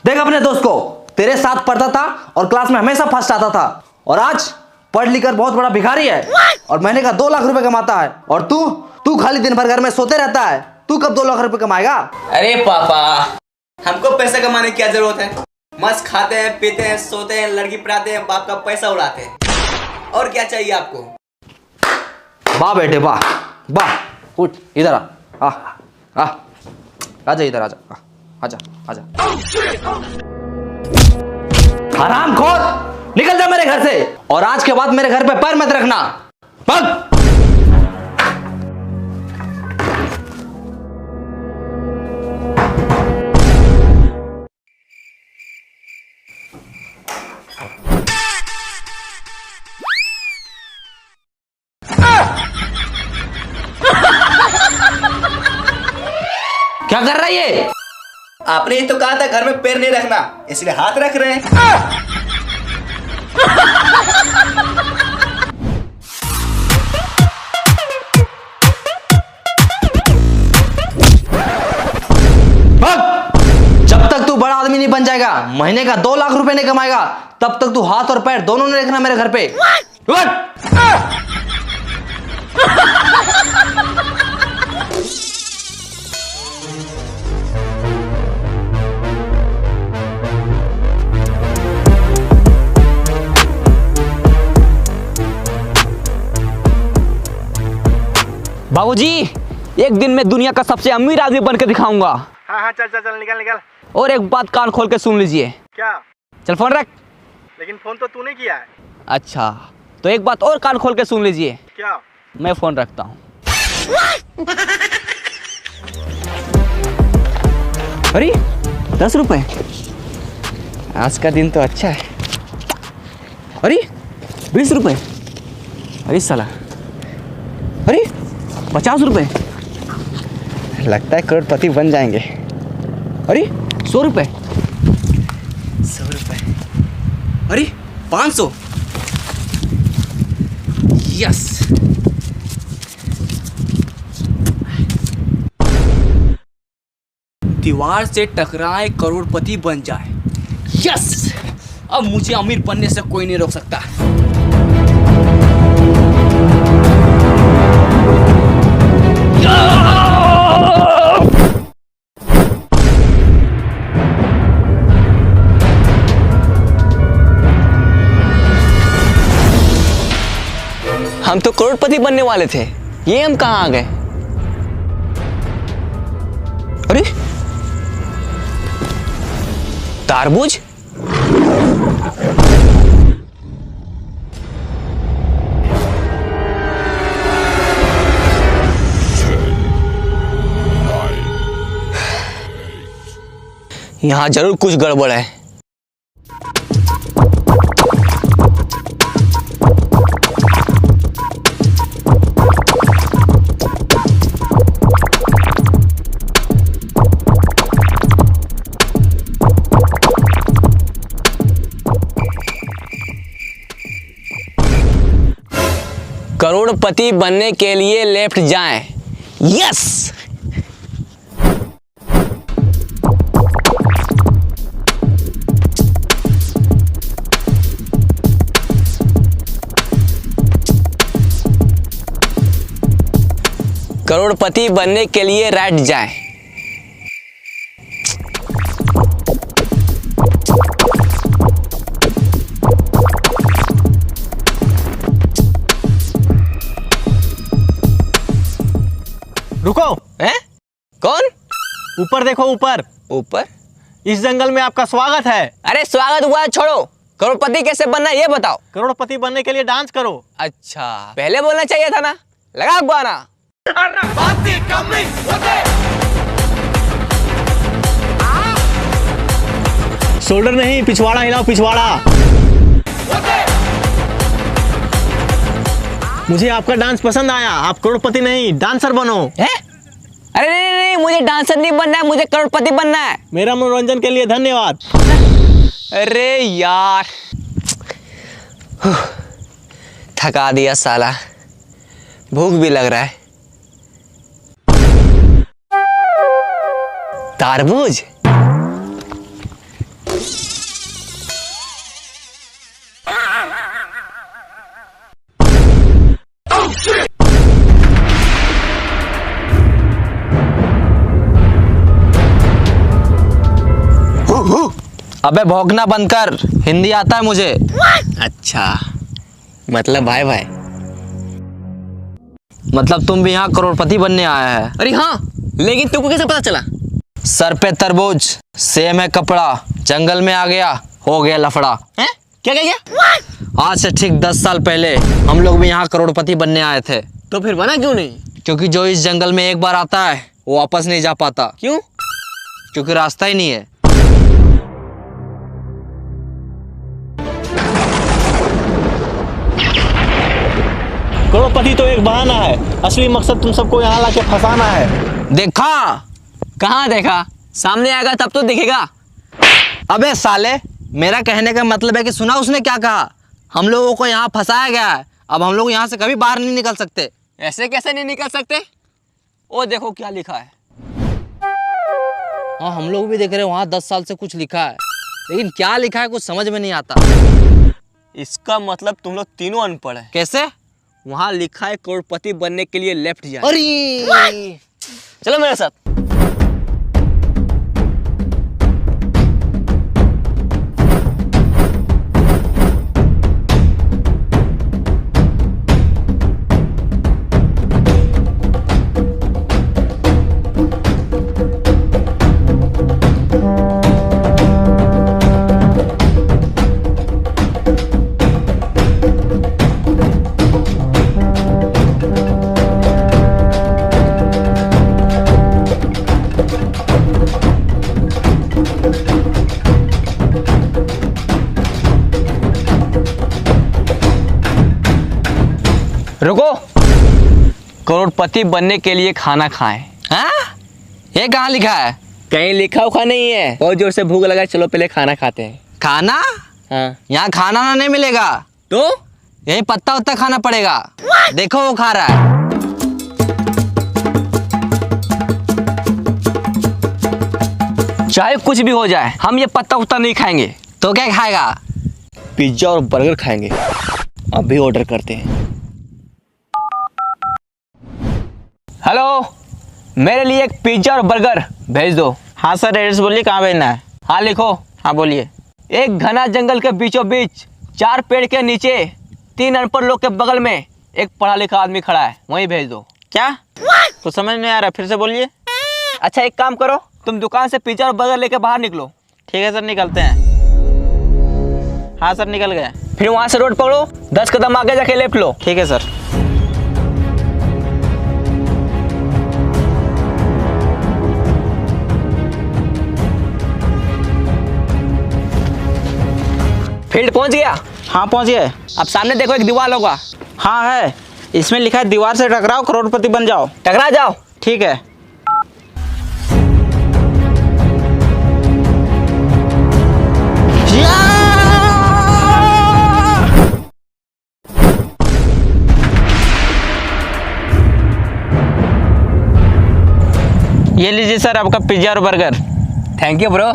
देख अपने दोस्त को, तेरे साथ पढ़ता था और क्लास में हमेशा फर्स्ट आता था, और आज पढ़ लिख कर बहुत बड़ा भिखारी है और महीने का 2 लाख रुपए कमाता है। और तू खाली दिन भर घर में सोते रहता है। तू कब 2 लाख रुपए कमाएगा? अरे पापा, हमको पैसा कमाने की क्या जरूरत है? मस्त खाते हैं, पीते हैं, सोते हैं, लड़की पढ़ाते हैं, बाप का पैसा उड़ाते हैं। और क्या चाहिए आपको? वाह बेटे वाह वाह। उठ इधर आ आजा इधर आजा आजा आजा। हरामखोर, निकल जा मेरे घर से, और आज के बाद मेरे घर पे पैर मत रखना। भाग। क्या कर रहा है ये? आपने ही तो कहा था घर में पैर नहीं रखना, इसलिए हाथ रख रहे हैं। जब तक तू बड़ा आदमी नहीं बन जाएगा, महीने का 2 लाख रुपए नहीं कमाएगा, तब तक तू हाथ और पैर दोनों नहीं रखना मेरे घर पे। बाबूजी, एक दिन मैं दुनिया का सबसे अमीर आदमी बनकर दिखाऊंगा। हाँ चल चल चल, निकल निकल। और एक बात कान खोल के सुन लीजिए। क्या? चल फोन रख। लेकिन फोन तो तूने किया है। अच्छा, तो एक बात और कान खोल के सुन लीजिए। क्या? मैं फोन रखता हूँ। अरे 10 रुपए, आज का दिन तो अच्छा है। अरे 20 रुपए, अरे साला, अरे 50 रुपए, लगता है करोड़पति बन जाएंगे। अरे 100 रुपए, 100 रुपए, अरे 500, यस। दीवार से टकराए करोड़पति बन जाए, यस। अब मुझे अमीर बनने से कोई नहीं रोक सकता। हम तो करोड़पति बनने वाले थे, ये हम कहाँ आ गए? अरे तारबूज, यहाँ जरूर कुछ गड़बड़ है। करोड़पति बनने के लिए लेफ्ट जाएं, यस। करोड़पति बनने के लिए राइट जाएं। रुको। हैं? कौन? ऊपर देखो, ऊपर। ऊपर? इस जंगल में आपका स्वागत है। अरे स्वागत हुआ छोड़ो, करोड़पति कैसे बनना है ये बताओ। करोड़पति बनने के लिए डांस करो। अच्छा, पहले बोलना चाहिए था ना। लगा गाना। शोल्डर नहीं, पिछवाड़ा हिलाओ, पिछवाड़ा। मुझे आपका डांस पसंद आया। आप करोड़पति नहीं, डांसर बनो। है? अरे नहीं, मुझे डांसर नहीं बनना है, मुझे करोड़पति बनना है। मेरा मनोरंजन के लिए धन्यवाद। अरे यार, थका दिया साला, भूख भी लग रहा है। तारबूज, अबे भौंकना बंद कर, हिंदी आता है मुझे। अच्छा, मतलब भाई भाई। मतलब तुम भी यहाँ करोड़पति बनने आया है? अरे हाँ, लेकिन तुमको कैसे पता चला? सर पे तरबूज, सेम है कपड़ा, जंगल में आ गया, हो गया लफड़ा। हैं? क्या क्या क्या? आज से ठीक 10 साल पहले हम लोग भी यहाँ करोड़पति बनने आए थे। तो फिर बना क्यों नहीं? क्योंकि जो इस जंगल में एक बार आता है वो वापस नहीं जा पाता। क्यों? क्योंकि रास्ता ही नहीं है। करोड़पति तो एक बहाना है, असली मकसद तुम सबको यहाँ लाके फंसाना है। देखा? कहाँ देखा? सामने आएगा तब तो दिखेगा। अबे साले, मेरा कहने का मतलब है कि सुना उसने क्या कहा? हम लोगों को यहाँ फंसाया गया है, अब हम लोग यहाँ से कभी बाहर नहीं निकल सकते। ऐसे कैसे नहीं निकल सकते? ओ देखो क्या लिखा है। हाँ, हम लोग भी देख रहे हैं, वहाँ 10 साल से कुछ लिखा है, लेकिन क्या लिखा है कुछ समझ में नहीं आता। इसका मतलब तुम लोग तीनों अनपढ़ है। कैसे? वहाँ लिखा है करोड़पति बनने के लिए लेफ्ट जाए। अरे चलो मेरे साथ। रुको, करोड़पति बनने के लिए खाना खाएं। हाँ? ये कहाँ लिखा है? कहीं लिखा उखा नहीं है। बहुत जोर से भूख लगा, चलो पहले खाना खाते हैं। खाना? हाँ। यहाँ खाना ना नहीं मिलेगा, तो यही पत्ता उत्ता खाना पड़ेगा। देखो वो खा रहा है। चाहे कुछ भी हो जाए, हम ये पत्ता उत्ता नहीं खाएंगे। तो क्या खाएगा? पिज्जा और बर्गर खाएंगे। अभी ऑर्डर करते हैं। हेलो, मेरे लिए एक पिज्जा और बर्गर भेज दो। हाँ सर, एड्रेस बोलिए, कहाँ भेजना है? हाँ लिखो। हाँ बोलिए। एक घना जंगल के बीचों बीच 4 पेड़ के नीचे 3 अनपढ़ लोग के बगल में एक पढ़ा लिखा आदमी खड़ा है, वहीं भेज दो। क्या? तो समझ नहीं आ रहा, फिर से बोलिए। अच्छा एक काम करो, तुम दुकान से पिज्जा और बर्गर लेके बाहर निकलो। ठीक है सर, निकलते हैं। हाँ सर, निकल गए। फिर वहां से रोड पकड़ो, 10 कदम आगे जाके लेफ्ट लो। ठीक है सर। फील्ड पहुंच गया? हाँ पहुँच गए। अब सामने देखो एक दीवार होगा। हाँ है, इसमें लिखा है दीवार से टकराओ करोड़पति बन जाओ। टकरा जाओ। ठीक है। ये लीजिए सर आपका पिज्जा और बर्गर। Thank you bro.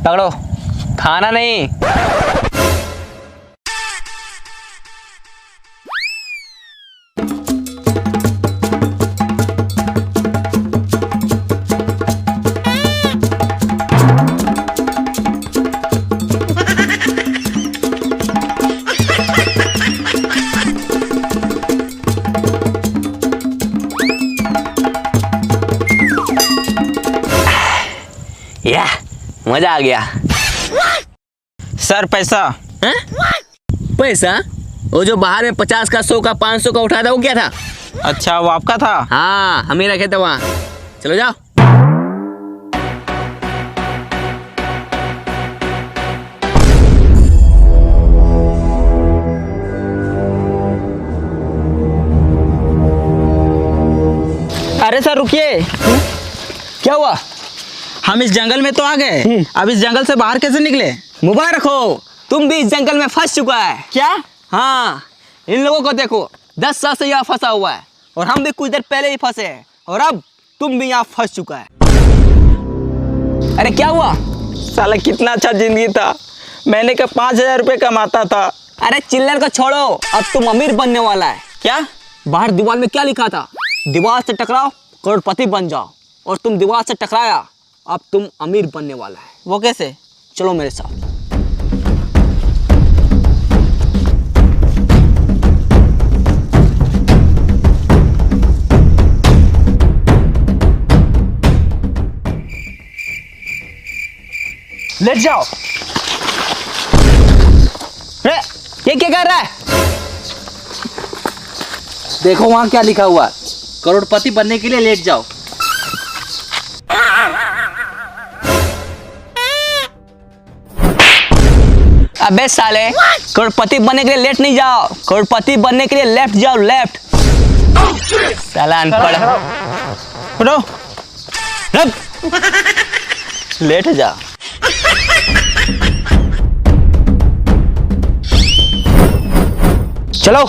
पकड़ो, खाना नहीं। या मजा आ गया। सर पैसा। हैं? पैसा? वो जो बाहर में 50 का, 100 का, 500 का उठा था, वो क्या था? अच्छा, वो आपका था? हाँ, हम ही रखे थे वहाँ। चलो जाओ। अरे सर रुकिए। क्या हुआ? हम इस जंगल में तो आ गए, अब इस जंगल से बाहर कैसे निकले? मुबारक हो, तुम भी इस जंगल में फंस चुका है। क्या? हाँ, इन लोगों को देखो, 10 साल से यहाँ फंसा हुआ है, और हम भी कुछ देर पहले ही फंसे हैं, और अब तुम भी यहाँ फंस चुका है। अरे क्या हुआ? साला कितना अच्छा जिंदगी था, महीने का 5,000 रुपये कमाता था। अरे चिल्लर को छोड़ो, अब तुम अमीर बनने वाला है। क्या? बाहर दीवार में क्या लिखा था? दीवार से टकराओ करोड़पति बन जाओ। और तुम दीवार से टकराया अब तुम अमीर बनने वाला है। वो कैसे? चलो मेरे साथ। लेट जाओ। ये क्या कर रहा है? देखो वहां क्या लिखा हुआ है, करोड़पति बनने के लिए लेट जाओ। अबे साले, करोड़पति बनने के लिए लेट नहीं जाओ, करोड़पति बनने के लिए लेफ्ट जाओ, लेफ्ट। साला अनपढ़। उठो। लेट जा। चलो।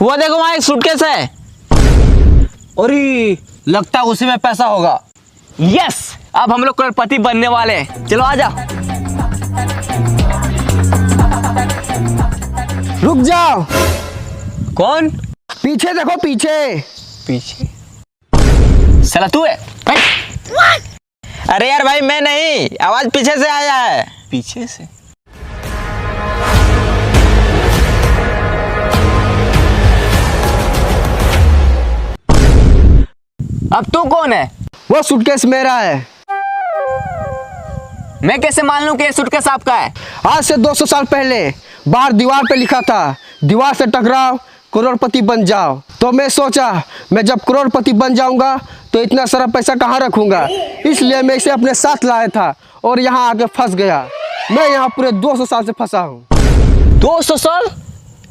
वो देखो वहां एक सूटकेस है। अरे लगता है उसी में पैसा होगा। यस, अब हम लोग करोड़पति बनने वाले हैं। चलो आजा। रुक जाओ, कौन? पीछे देखो पीछे। पीछे? साला तू है? अरे यार भाई मैं नहीं, आवाज पीछे से आया है। पीछे से? अब तू कौन है? वो सूटकेस मेरा है। मैं कैसे मान लूं कि ये सूटकेस आपका है? आज से 200 साल पहले बाहर दीवार पे लिखा था, दीवार से टकराओ करोड़पति बन जाओ। तो मैं सोचा मैं जब करोड़पति बन जाऊंगा तो इतना सारा पैसा कहाँ रखूंगा, इसलिए मैं इसे अपने साथ लाया था और यहाँ आके फंस गया। मैं यहाँ पूरे 200 साल से फंसा हूँ। 200 साल?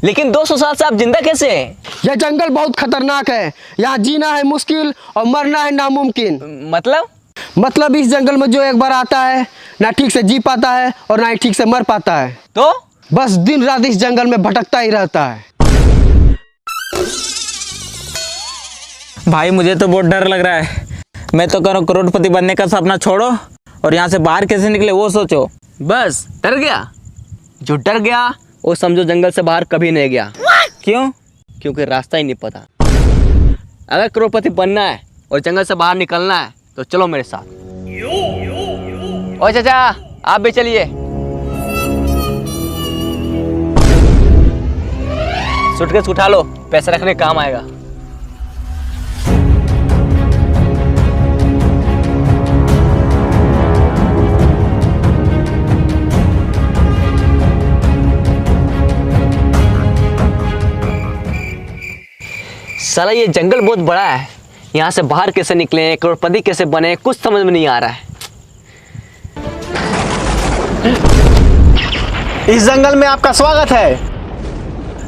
लेकिन 200 साल से आप जिंदा कैसे हैं? यह जंगल बहुत खतरनाक है, यहाँ जीना है मुश्किल और मरना है नामुमकिन। मतलब इस जंगल में जो एक बार आता है ना ठीक से जी पाता है और ना ही ठीक से मर पाता है, तो बस दिन रात इस जंगल में भटकता ही रहता है। भाई मुझे तो बहुत डर लग रहा है। मैं तो कह रहा हूँ करोड़पति बनने का सपना छोड़ो और यहाँ से बाहर कैसे निकले वो सोचो। बस डर गया? जो डर गया वो समझो जंगल से बाहर कभी नहीं गया। क्यों? क्योंकि रास्ता ही नहीं पता। अगर करोड़पति बनना है और जंगल से बाहर निकलना है तो चलो मेरे साथ। ओ चाचा, आप भी चलिए। सूटकेस उठा लो, पैसे रखने काम आएगा। साला ये जंगल बहुत बड़ा है, यहाँ से बाहर कैसे निकले, करोड़पति कैसे बने, कुछ समझ में नहीं आ रहा है। इस जंगल में आपका स्वागत है।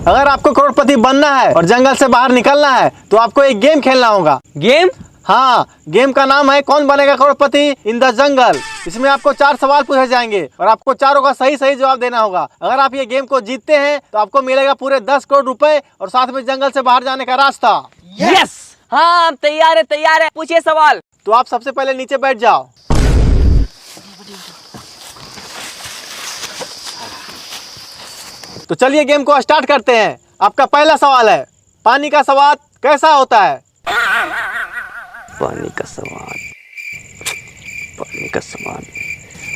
अगर आपको करोड़पति बनना है और जंगल से बाहर निकलना है तो आपको एक गेम खेलना होगा। गेम? हाँ, गेम का नाम है कौन बनेगा करोड़पति इन द जंगल। इसमें आपको 4 सवाल पूछे जाएंगे और आपको चारों का सही सही जवाब देना होगा। अगर आप ये गेम को जीतते हैं तो आपको मिलेगा पूरे 10 करोड़ रुपए और साथ में जंगल से बाहर जाने का रास्ता। यस, हाँ हम तैयार है, तैयार है। पूछिए सवाल। तो आप सबसे पहले नीचे बैठ जाओ। तो चलिए गेम को स्टार्ट करते हैं। आपका पहला सवाल है, पानी का स्वाद कैसा होता है? पानी का स्वाद, पानी का स्वाद।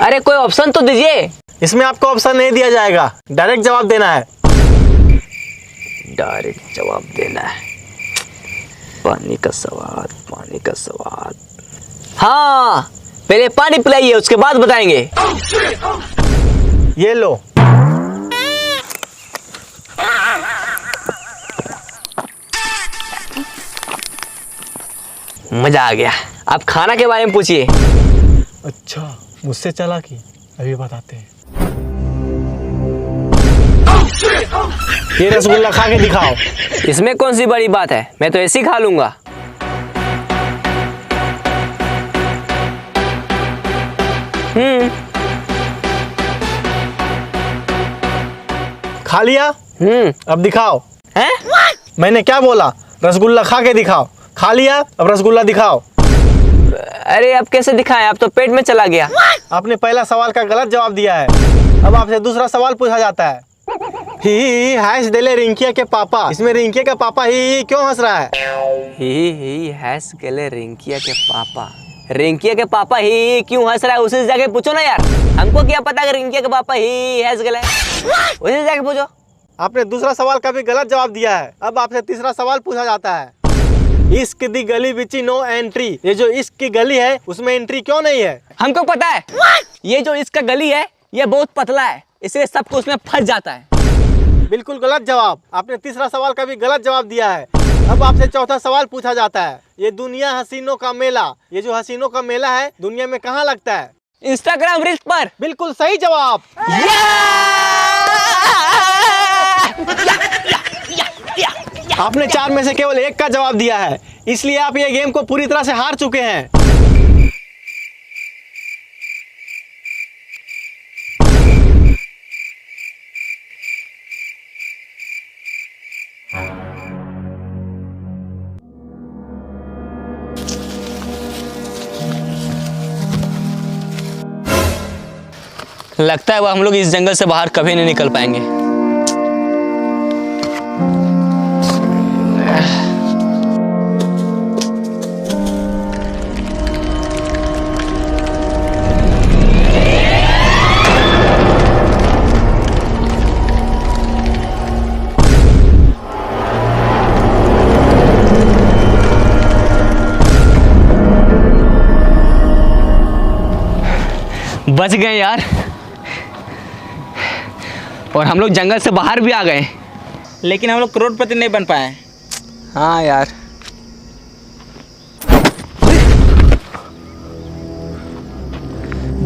अरे कोई ऑप्शन तो दीजिए। इसमें आपको ऑप्शन नहीं दिया जाएगा, डायरेक्ट जवाब देना है। डायरेक्ट जवाब देना है। पानी का स्वाद, पानी का स्वाद। हाँ, पहले पानी पिलाइए, उसके बाद बताएंगे। ये लो। मजा आ गया। आप खाना के बारे में पूछिए। अच्छा, मुझसे चला कि अभी बताते हैं। ये रसगुल्ला खा के दिखाओ। इसमें कौन सी बड़ी बात है, मैं तो ऐसे ही खा लूंगा। खा लिया? अब दिखाओ। हैं? मैंने क्या बोला? रसगुल्ला खा के दिखाओ। खा लिया, अब रसगुल्ला दिखाओ। अरे अब कैसे दिखाएं, अब तो पेट में चला गया। आपने पहला सवाल का गलत जवाब दिया है। अब आपसे दूसरा सवाल पूछा जाता है। ही हैश देले रिंकिया के पापा, इसमें रिंकिया का पापा ही क्यों हंस रहा है? ही हैस गेले रिंकिया के पापा। रिंकिया के पापा ही क्यों हंस रहा है, उसी से जाके पूछो ना यार। हमको क्या पता कि रिंकिया के पापा ही हैस गेले, उसी से जाके पूछो। आपने दूसरा सवाल का भी गलत जवाब दिया है। अब आपसे तीसरा सवाल पूछा जाता है। इश्क दी गली बिची नो एंट्री, ये जो इश्क की गली है उसमें एंट्री क्यों नहीं है? हमको पता है, ये जो इसका गली है ये बहुत पतला है, इसलिए सबको उसमें फंस जाता है। बिल्कुल गलत जवाब। आपने तीसरा सवाल का भी गलत जवाब दिया है। अब आपसे चौथा सवाल पूछा जाता है। ये दुनिया हसीनों का मेला, ये जो हसीनों का मेला है दुनिया में कहाँ लगता है? इंस्टाग्राम रील्स पर। बिल्कुल सही जवाब। आपने 4 में से केवल 1 का जवाब दिया है, इसलिए आप ये गेम को पूरी तरह से हार चुके हैं। लगता है वो हम लोग इस जंगल से बाहर कभी नहीं निकल पाएंगे। बच गए यार, और हम लोग जंगल से बाहर भी आ गए। लेकिन हम लोग करोड़पति नहीं बन पाए। हाँ यार।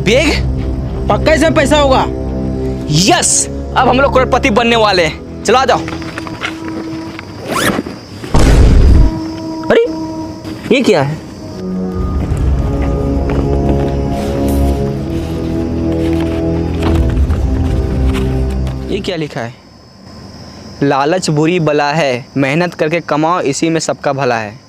बैग पक्का इसमें पैसा होगा। यस, अब हम लोग करोड़पति बनने वाले हैं। चलो आ जाओ। अरे ये क्या है? ये क्या लिखा है? लालच बुरी बला है, मेहनत करके कमाओ, इसी में सबका भला है।